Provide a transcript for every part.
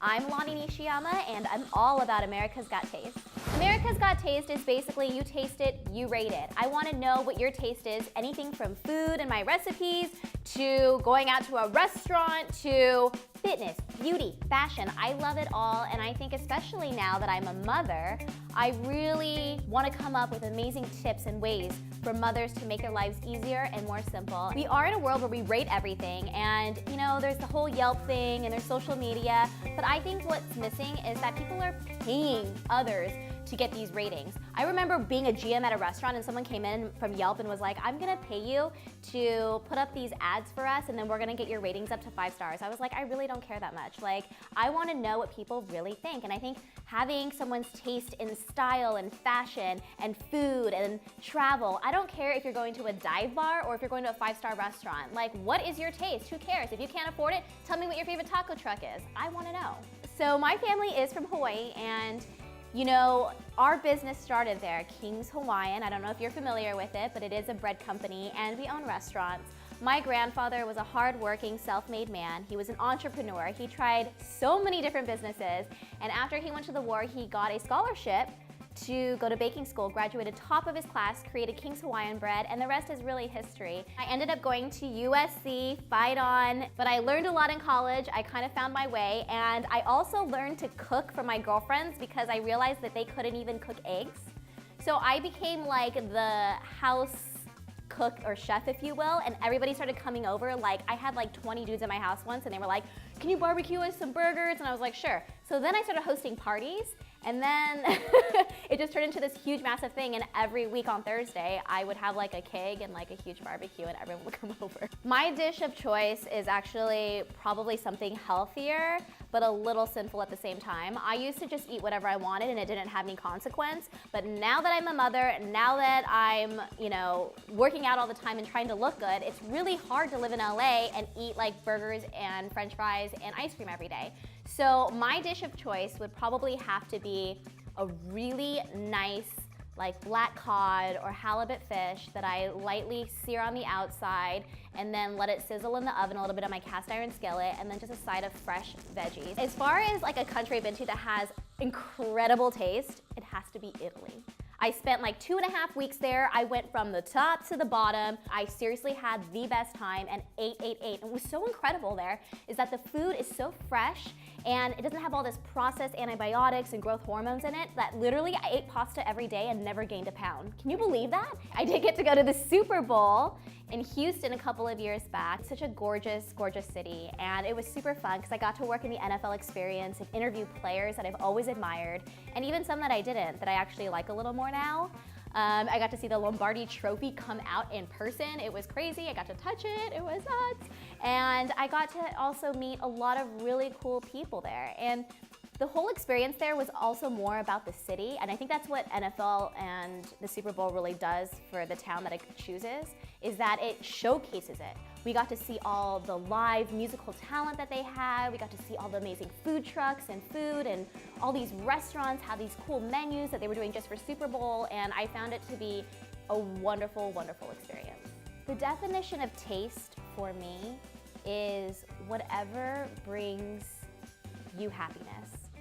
I'm Lani Nishiyama, and I'm all about America's Got Taste. America's Got Taste is basically you taste it, you rate it. I want to know what your taste is, anything from food and my recipes, to going out to a restaurant, to fitness, beauty, fashion. I love it all, and I think especially now that I'm a mother, I really want to come up with amazing tips and ways for mothers to make their lives easier and more simple. We are in a world where we rate everything, and you know, there's the whole Yelp thing and there's social media, but I think what's missing is that people are paying others to get these ratings. I remember being a GM at a restaurant and someone came in from Yelp and was like, I'm gonna pay you to put up these ads for us and then we're gonna get your ratings up to 5 stars. I was like, I really don't care that much. Like, I wanna know what people really think. And I think having someone's taste in style and fashion and food and travel, I don't care if you're going to a dive bar or if you're going to a 5-star restaurant. Like, what is your taste? Who cares? If you can't afford it, tell me what your favorite taco truck is. I wanna know. So my family is from Hawaii, and you know, our business started there, King's Hawaiian. I don't know if you're familiar with it, but it is a bread company and we own restaurants. My grandfather was a hardworking, self-made man. He was an entrepreneur. He tried so many different businesses, and after he went to the war, he got a scholarship to go to baking school, graduated top of his class, created King's Hawaiian bread, and the rest is really history. I ended up going to USC, fight on, but I learned a lot in college. I kind of found my way, and I also learned to cook for my girlfriends because I realized that they couldn't even cook eggs. So I became like the house cook or chef, if you will, and everybody started coming over. Like, I had like 20 dudes at my house once, and they were like, can you barbecue us some burgers? And I was like, sure. So then I started hosting parties, and then it just turned into this huge, massive thing, and every week on Thursday, I would have like a keg and like a huge barbecue, and everyone would come over. My dish of choice is actually probably something healthier, but a little sinful at the same time. I used to just eat whatever I wanted, and it didn't have any consequence, but now that I'm a mother, now that I'm, you know, working out all the time and trying to look good, it's really hard to live in LA and eat like burgers and French fries and ice cream every day. So my dish of choice would probably have to be a really nice like black cod or halibut fish that I lightly sear on the outside and then let it sizzle in the oven a little bit on my cast iron skillet, and then just a side of fresh veggies. As far as like a country I've been to that has incredible taste, it has to be Italy. I spent like 2.5 weeks there. I went from the top to the bottom. I seriously had the best time and ate. And what was so incredible there is that the food is so fresh and it doesn't have all this processed antibiotics and growth hormones in it that literally I ate pasta every day and never gained a pound. Can you believe that? I did get to go to the Super Bowl in Houston a couple of years back. Such a gorgeous, gorgeous city, and it was super fun because I got to work in the NFL experience and interview players that I've always admired, and even some that I didn't, that I actually like a little more now. I got to see the Lombardi Trophy come out in person. It was crazy. I got to touch it. It was nuts. And I got to also meet a lot of really cool people there. And the whole experience there was also more about the city, and I think that's what NFL and the Super Bowl really does for the town that it chooses, is that it showcases it. We got to see all the live musical talent that they had. We got to see all the amazing food trucks and food, and all these restaurants have these cool menus that they were doing just for Super Bowl, and I found it to be a wonderful, wonderful experience. The definition of taste for me is whatever brings you happiness.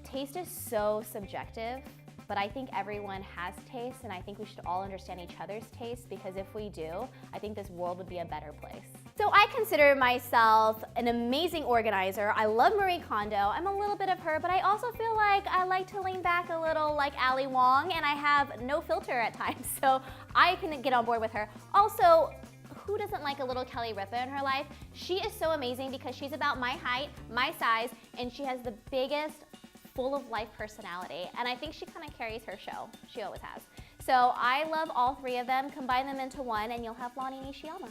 Taste is so subjective, but I think everyone has taste, and I think we should all understand each other's taste, because if we do, I think this world would be a better place. So I consider myself an amazing organizer. I love Marie Kondo. I'm a little bit of her, but I also feel like I like to lean back a little like Ali Wong, and I have no filter at times, so I can get on board with her. Also, who doesn't like a little Kelly Ripa in her life? She is so amazing because she's about my height, my size, and she has the biggest, full of life personality, and I think she kind of carries her show. She always has. So I love all 3 of them. Combine them into one and you'll have Lani Nishiyama.